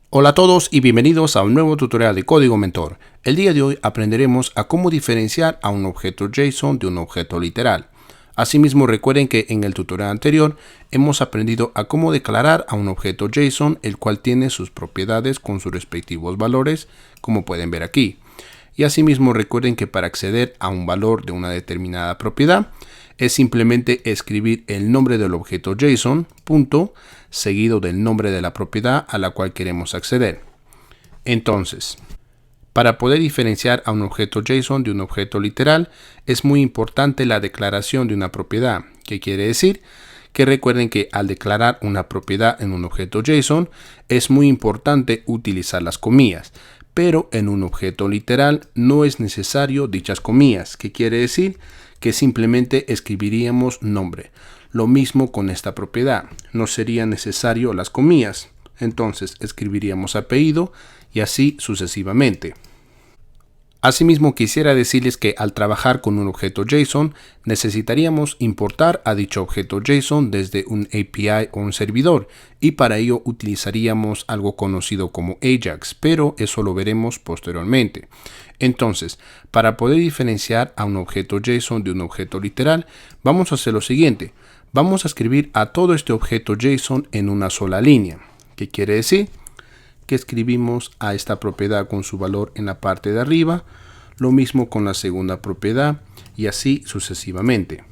Hola a todos y bienvenidos a un nuevo tutorial de Código Mentor. El día de hoy aprenderemos a cómo diferenciar a un objeto JSON de un objeto literal. Asimismo, recuerden que en el tutorial anterior hemos aprendido a cómo declarar a un objeto JSON, el cual tiene sus propiedades con sus respectivos valores, como pueden ver aquí. Y asimismo recuerden que para acceder a un valor de una determinada propiedad, es simplemente escribir el nombre del objeto JSON, punto, seguido del nombre de la propiedad a la cual queremos acceder. Entonces, para poder diferenciar a un objeto JSON de un objeto literal, es muy importante la declaración de una propiedad. ¿Qué quiere decir? Que recuerden que al declarar una propiedad en un objeto JSON, es muy importante utilizar las comillas. Pero en un objeto literal no es necesario dichas comillas. ¿Qué quiere decir? Que simplemente escribiríamos nombre. Lo mismo con esta propiedad. No sería necesario las comillas. Entonces escribiríamos apellido y así sucesivamente. Asimismo, quisiera decirles que al trabajar con un objeto JSON, necesitaríamos importar a dicho objeto JSON desde un API o un servidor, y para ello utilizaríamos algo conocido como Ajax, pero eso lo veremos posteriormente. Entonces, para poder diferenciar a un objeto JSON de un objeto literal, vamos a hacer lo siguiente. Vamos a escribir a todo este objeto JSON en una sola línea. ¿Qué quiere decir? Que escribimos a esta propiedad con su valor en la parte de arriba, lo mismo con la segunda propiedad y así sucesivamente.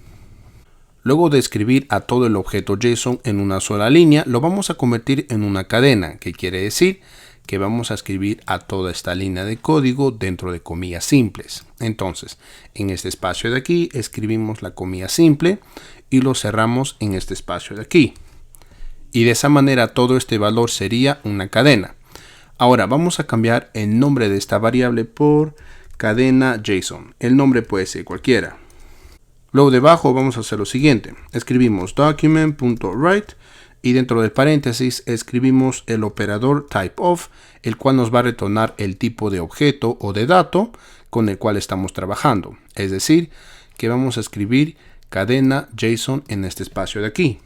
Luego de escribir a todo el objeto JSON en una sola línea, lo vamos a convertir en una cadena, que quiere decir que vamos a escribir a toda esta línea de código dentro de comillas simples. Entonces, en este espacio de aquí escribimos la comilla simple y lo cerramos en este espacio de aquí. Y de esa manera todo este valor sería una cadena. Ahora vamos a cambiar el nombre de esta variable por cadena JSON. El nombre puede ser cualquiera. Luego debajo vamos a hacer lo siguiente. Escribimos document.write y dentro del paréntesis escribimos el operador typeOf, el cual nos va a retornar el tipo de objeto o de dato con el cual estamos trabajando. Es decir, que vamos a escribir cadena JSON en este espacio de aquí.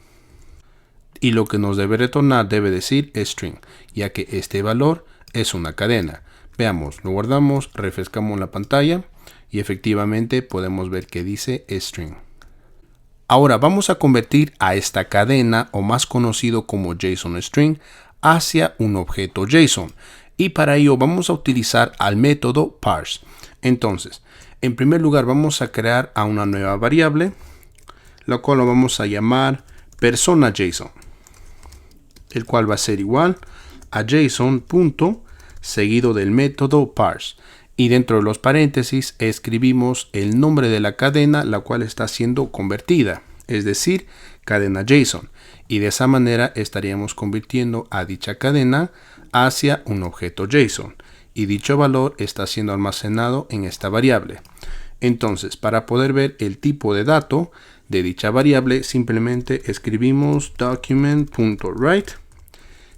Y lo que nos debe retornar debe decir string, ya que este valor es una cadena. Veamos, lo guardamos, refrescamos la pantalla y efectivamente podemos ver que dice string. Ahora vamos a convertir a esta cadena, o más conocido como JSON string, hacia un objeto JSON. Y para ello vamos a utilizar al método parse. Entonces, en primer lugar vamos a crear a una nueva variable, la cual lo vamos a llamar persona JSON, el cual va a ser igual a JSON punto seguido del método parse, y dentro de los paréntesis escribimos el nombre de la cadena la cual está siendo convertida, es decir, cadena JSON, y de esa manera estaríamos convirtiendo a dicha cadena hacia un objeto JSON, y dicho valor está siendo almacenado en esta variable. Entonces, para poder ver el tipo de dato de dicha variable, simplemente escribimos document.write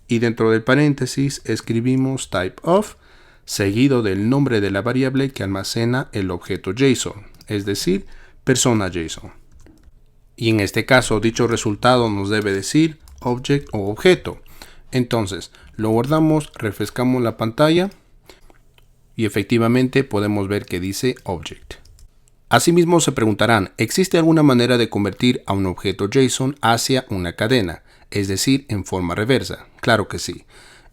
y dentro del paréntesis escribimos typeOf seguido del nombre de la variable que almacena el objeto JSON, es decir, persona JSON. Y en este caso, dicho resultado nos debe decir object o objeto. Entonces, lo guardamos, refrescamos la pantalla y efectivamente podemos ver que dice object. Asimismo se preguntarán, ¿existe alguna manera de convertir a un objeto JSON hacia una cadena, es decir, en forma reversa? Claro que sí.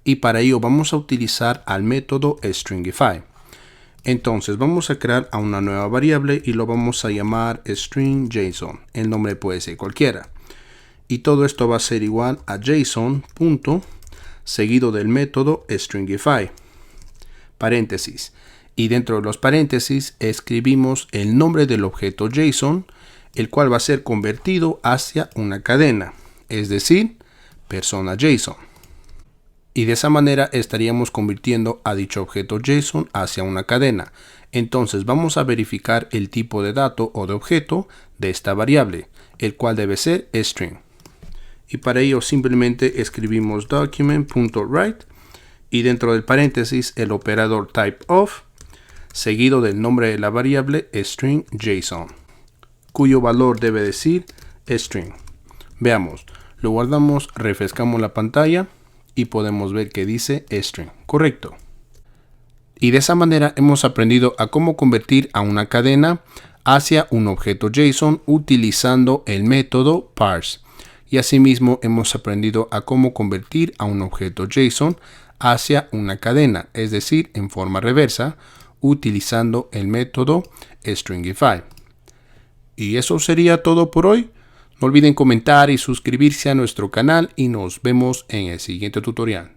Y para ello vamos a utilizar al método stringify. Entonces vamos a crear a una nueva variable y lo vamos a llamar string JSON. El nombre puede ser cualquiera. Y todo esto va a ser igual a JSON punto seguido del método stringify. Paréntesis. Y dentro de los paréntesis escribimos el nombre del objeto JSON, el cual va a ser convertido hacia una cadena, es decir, persona JSON. Y de esa manera estaríamos convirtiendo a dicho objeto JSON hacia una cadena. Entonces vamos a verificar el tipo de dato o de objeto de esta variable, el cual debe ser string. Y para ello simplemente escribimos document.write y dentro del paréntesis el operador typeOf seguido del nombre de la variable string JSON, cuyo valor debe decir string. Veamos, lo guardamos, refrescamos la pantalla y podemos ver que dice string. Correcto. Y de esa manera hemos aprendido a cómo convertir a una cadena hacia un objeto JSON utilizando el método parse. Y asimismo hemos aprendido a cómo convertir a un objeto JSON hacia una cadena, es decir, en forma reversa, utilizando el método stringify. Y eso sería todo por hoy. No olviden comentar y suscribirse a nuestro canal y nos vemos en el siguiente tutorial.